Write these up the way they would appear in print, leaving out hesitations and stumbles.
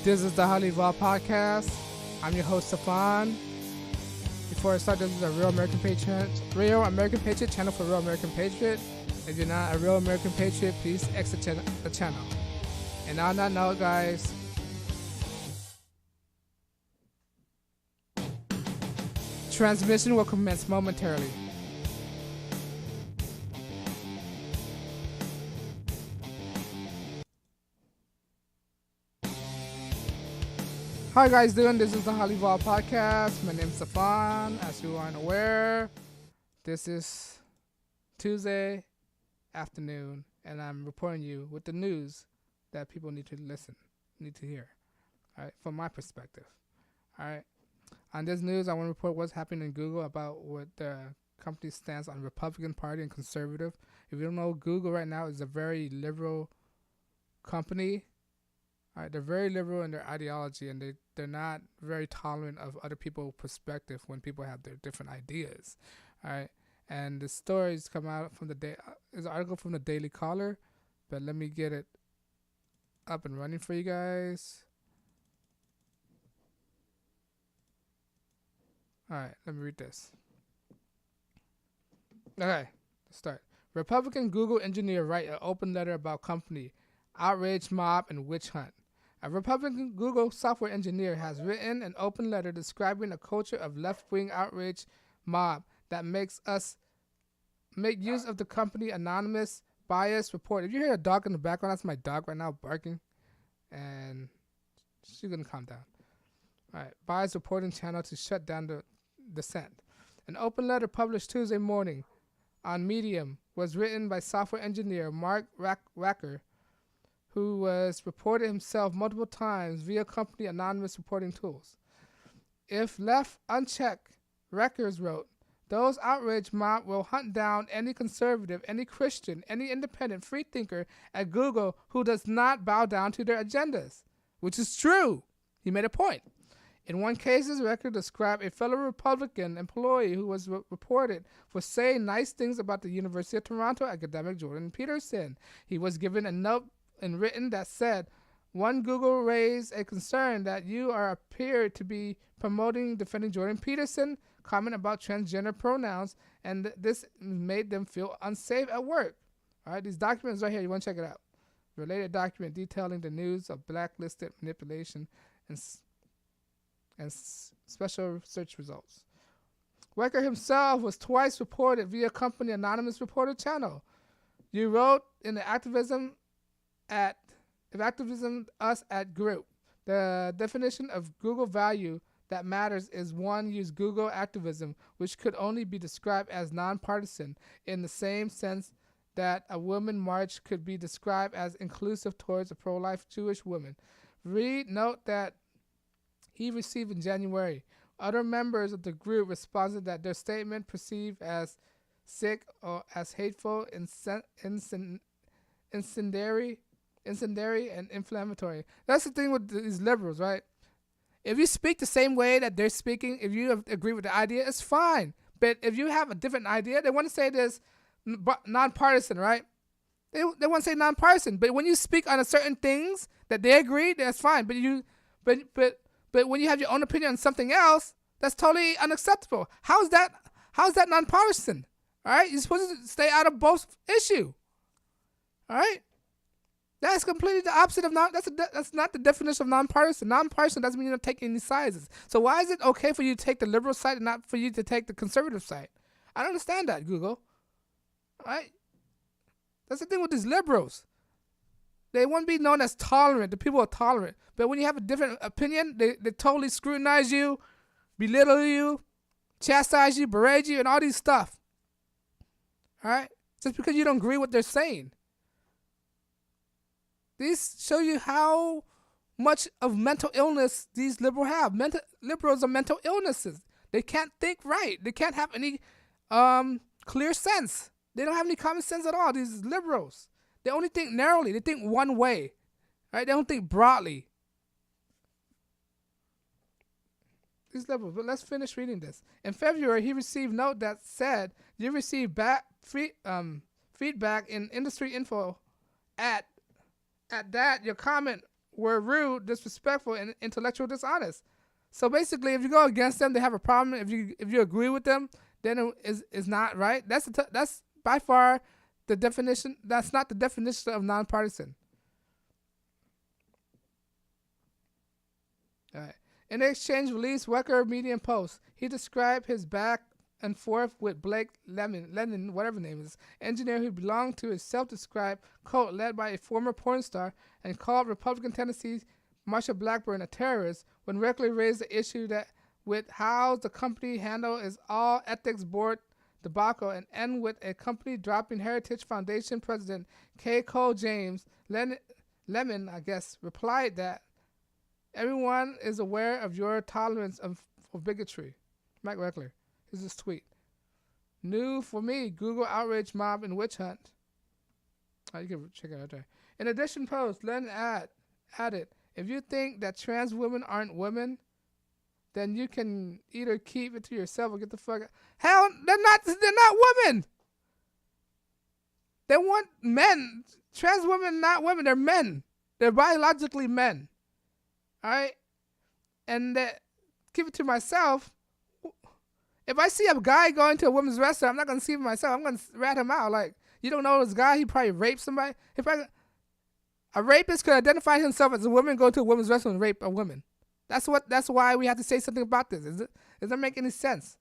This is the HighlyEvolvedPodcast. I'm your host, Stefan. Before I start, this is a Real American Patriot channel for Real American Patriot. If you're not a Real American Patriot, please exit the channel. And on that note, guys, transmission will commence momentarily. How you guys doing? This is the HighlyEvolvedPodcast. My name is Stefan. As you aren't aware, this is Tuesday afternoon, and I'm reporting you with the news that people need to hear. All right, from my perspective. All right. On this news, I want to report what's happening in Google about what the company stands on Republican Party and conservative. If you don't know, Google right now is a very liberal company. All right, they're very liberal in their ideology, and they're not very tolerant of other people's perspective when people have their different ideas. All right, and the stories come out from is an article from the Daily Caller, but let me get it up and running for you guys. All right, let me read this. Okay, let's start. Republican Google engineer write an open letter about company, outrage mob, and witch hunt. A Republican Google software engineer has written an open letter describing a culture of left-wing outrage mob that makes us make use of the company anonymous bias report. If you hear a dog in the background, that's my dog right now barking, and she's gonna calm down. All right, bias reporting channel to shut down the dissent. An open letter published Tuesday morning on Medium was written by software engineer Mark Wacker, who was reported himself multiple times via company anonymous reporting tools. If left unchecked, Records wrote, those outraged mob will hunt down any conservative, any Christian, any independent freethinker at Google who does not bow down to their agendas, which is true. He made a point. In one case, his record described a fellow Republican employee who was reported for saying nice things about the University of Toronto academic Jordan Peterson. He was given a note and written that said, one Google raised a concern that you appeared to be promoting defending Jordan Peterson, comment about transgender pronouns, and this made them feel unsafe at work. All right, these documents right here, you want to check it out. Related document detailing the news of blacklisted manipulation and special search results. Wecker himself was twice reported via company anonymous reporter channel. You wrote in the activism us at group. The definition of Google value that matters is one use Google activism, which could only be described as nonpartisan in the same sense that a woman march could be described as inclusive towards a pro-life Jewish woman. Read note that he received in January. Other members of the group responded that their statement perceived as sick or as hateful, incendiary, and inflammatory. That's the thing with these liberals, right? If you speak the same way that they're speaking, if you agree with the idea, it's fine. But if you have a different idea, they want to say this nonpartisan, right? They want to say nonpartisan. But when you speak on a certain things that they agree, that's fine. But when you have your own opinion on something else, that's totally unacceptable. How's that nonpartisan? All right, you're supposed to stay out of both issue. All right, that's completely the opposite of that's not the definition of nonpartisan. Nonpartisan doesn't mean you don't take any sides. So why is it okay for you to take the liberal side and not for you to take the conservative side? I don't understand that, Google. All right, that's the thing with these liberals. They won't be known as tolerant. The people are tolerant. But when you have a different opinion, they totally scrutinize you, belittle you, chastise you, berate you, and all these stuff. All right? Just because you don't agree with what they're saying. These show you how much of mental illness these liberals have. Liberals are mental illnesses. They can't think right. They can't have any clear sense. They don't have any common sense at all, these liberals. They only think narrowly. They think one way. Right? They don't think broadly. These liberals. But let's finish reading this. In February, he received note that said, you received feedback in industry info at that. Your comment were rude, disrespectful, and intellectual dishonest. So basically, if you go against them, they have a problem. If you agree with them, then it is not right. That's by far the definition. That's not the definition of nonpartisan. All right. In the exchange release, Wecker Medium Post, he described his back and forth with Blake Lennon, whatever his name is, engineer who belonged to a self-described cult led by a former porn star, and called Republican Tennessee's Marsha Blackburn a terrorist when regularly raised the issue that with how the company handled its all ethics board debacle and end with a company dropping Heritage Foundation president K. Cole James. Lemon, I guess, replied that everyone is aware of your tolerance of bigotry. Mike Reckler. Here's this tweet. New for me, Google outrage mob and witch hunt. Oh, you can check it out there. In addition, post, Len added, if you think that trans women aren't women, then you can either keep it to yourself or get the fuck out. Hell, they're not women. They want men. Trans women, not women, they're men. They're biologically men. Alright? And keep it to myself. If I see a guy going to a women's restaurant, I'm not going to see him myself. I'm going to rat him out. Like, you don't know this guy? He probably raped somebody. A rapist could identify himself as a woman, go to a women's restaurant and rape a woman. That's why we have to say something about this. Does that make any sense?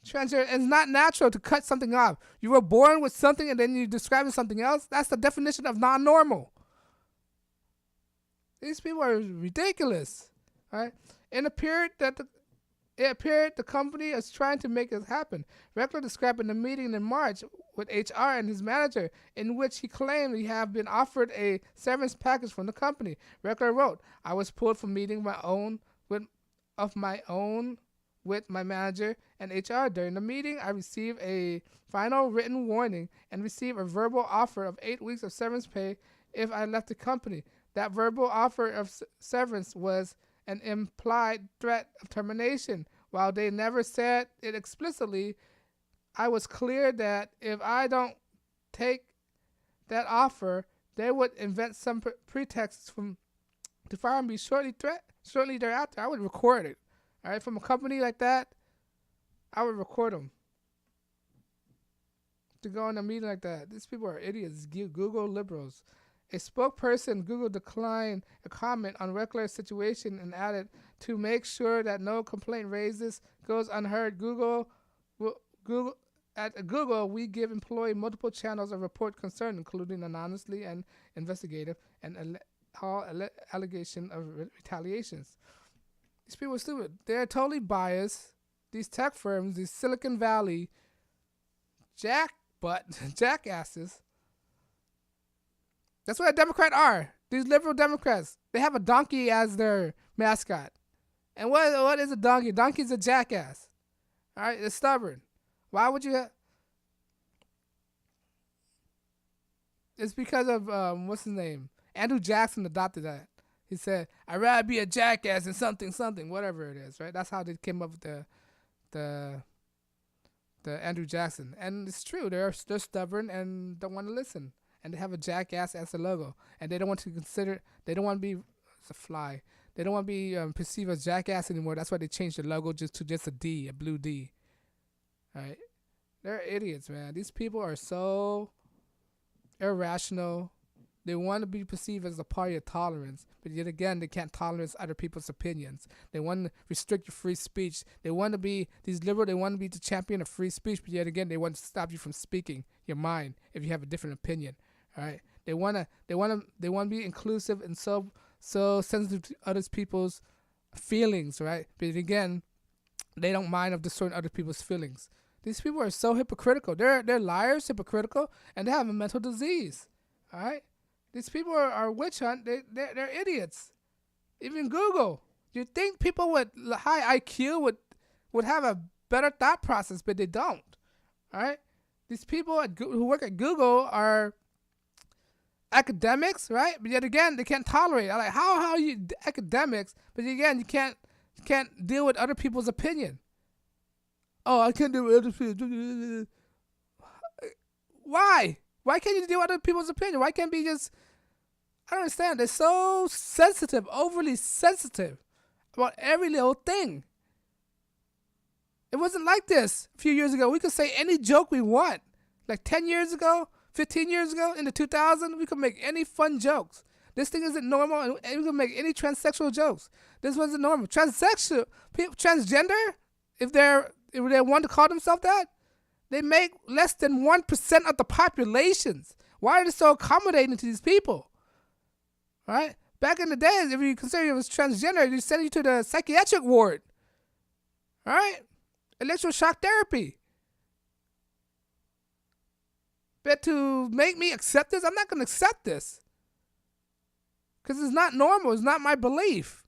Transgender, it's not natural to cut something off. You were born with something and then you describe it something else. That's the definition of non-normal. These people are ridiculous. Right? It appeared the company is trying to make this happen. Reckler described in a meeting in March with HR and his manager, in which he claimed he had been offered a severance package from the company. Reckler wrote, I was pulled from meeting with my manager and HR. During the meeting, I received a final written warning and received a verbal offer of 8 weeks of severance pay if I left the company. That verbal offer of severance was an implied threat of termination. While they never said it explicitly, I was clear that if I don't take that offer, they would invent some pretexts to fire me shortly thereafter. I would record it. All right, from a company like that, I would record them. To go in a meeting like that. These people are idiots. Google liberals. A spokesperson, Google, declined a comment on Reckler's situation and added, to make sure that no complaint raises goes unheard, at Google, we give employee multiple channels of report concern, including anonymously and investigative, and all allegation of retaliations. These people are stupid. They're totally biased. These tech firms, these Silicon Valley jackasses. That's what a Democrat are. These liberal Democrats. They have a donkey as their mascot. And what is a donkey? Donkey's a jackass. All right, it's stubborn. Why would you It's because of, what's his name? Andrew Jackson adopted that. He said, I'd rather be a jackass than something, whatever it is, right? That's how they came up with the Andrew Jackson. And it's true. They're stubborn and don't want to listen. And they have a jackass as a logo. And they don't want to be, it's a fly. They don't want to be perceived as jackass anymore. That's why they changed the logo to just a D, a blue D. All right? They're idiots, man. These people are so irrational. They want to be perceived as a party of tolerance, but yet again, they can't tolerate other people's opinions. They want to restrict your free speech. They want to be these liberal. They want to be the champion of free speech, but yet again, they want to stop you from speaking your mind if you have a different opinion. All right, they want to be inclusive and so sensitive to other people's feelings. Right, but again, they don't mind of destroying other people's feelings. These people are so hypocritical. They're liars, hypocritical, and they have a mental disease. All right. These people are witch hunt. They're idiots. Even Google. You'd think people with high IQ would have a better thought process, but they don't. All right? These people who work at Google are academics, right? But yet again, they can't tolerate it. Like, how are you academics, but again, you can't deal with other people's opinion. Oh, I can't deal with other people's. Why? Why can't you deal with other people's opinion? Why can't it be just, I don't understand. They're so sensitive, overly sensitive about every little thing. It wasn't like this a few years ago. We could say any joke we want. Like 10 years ago, 15 years ago, in the 2000s, we could make any fun jokes. This thing isn't normal, and we could make any transsexual jokes. This wasn't normal. Transgender, if they want to call themselves that, they make less than 1% of the populations. Why are they so accommodating to these people? All right? Back in the days, if you consider you was transgender, they send you to the psychiatric ward. All right? Electroshock therapy. But to make me accept this, I'm not going to accept this. Because it's not normal. It's not my belief.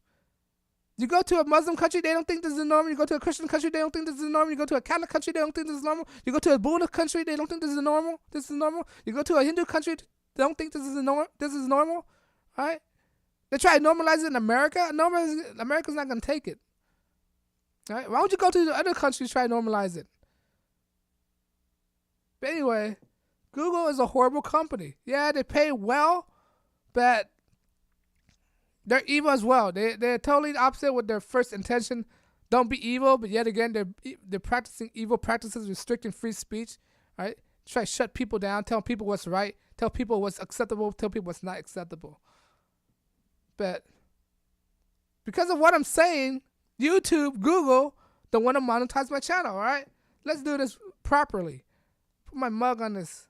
You go to a Muslim country, they don't think this is normal. You go to a Christian country, they don't think this is normal. You go to a Catholic country, they don't think this is normal. You go to a Buddhist country, they don't think this is normal. This is normal. You go to a Hindu country, they don't think this is normal. This is normal. All right? They try to normalize it in America. America's not going to take it. All right? Why don't you go to the other countries try to normalize it? But anyway, Google is a horrible company. Yeah, they pay well, but they're evil as well. They're totally opposite with their first intention. Don't be evil, but yet again, they're practicing evil practices, restricting free speech. Right? Try to shut people down, tell people what's right, tell people what's acceptable, tell people what's not acceptable. But because of what I'm saying, YouTube, Google don't want to monetize my channel. All right? Let's do this properly. Put my mug on this.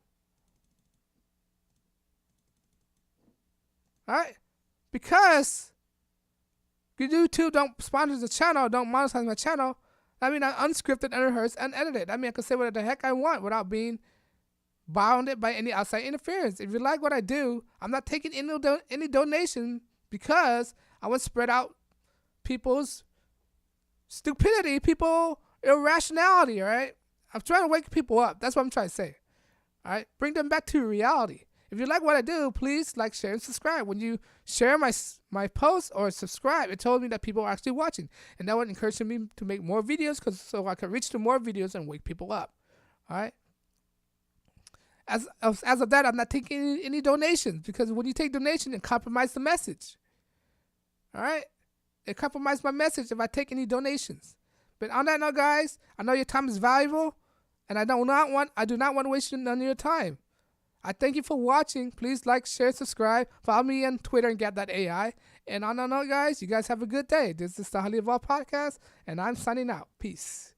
All right? Because YouTube don't sponsor the channel, don't monetize my channel, I mean, I'm unscripted, unrehearsed, unedited. I mean, I can say whatever the heck I want without being bounded by any outside interference. If you like what I do, I'm not taking any donation because I want to spread out people's stupidity, people's irrationality, all right? I'm trying to wake people up. That's what I'm trying to say, all right? Bring them back to reality. If you like what I do, please like, share, and subscribe. When you share my posts or subscribe, it tells me that people are actually watching. And that would encourage me to make more videos so I can reach to more videos and wake people up. All right? As of that, I'm not taking any donations because when you take donations, it compromises the message. All right? It compromises my message if I take any donations. But on that note, guys, I know your time is valuable, and I do not want to waste none of your time. I thank you for watching. Please like, share, subscribe. Follow me on Twitter and get.ai. And on that note, guys, you guys have a good day. This is the Highly Evolved Podcast, and I'm signing out. Peace.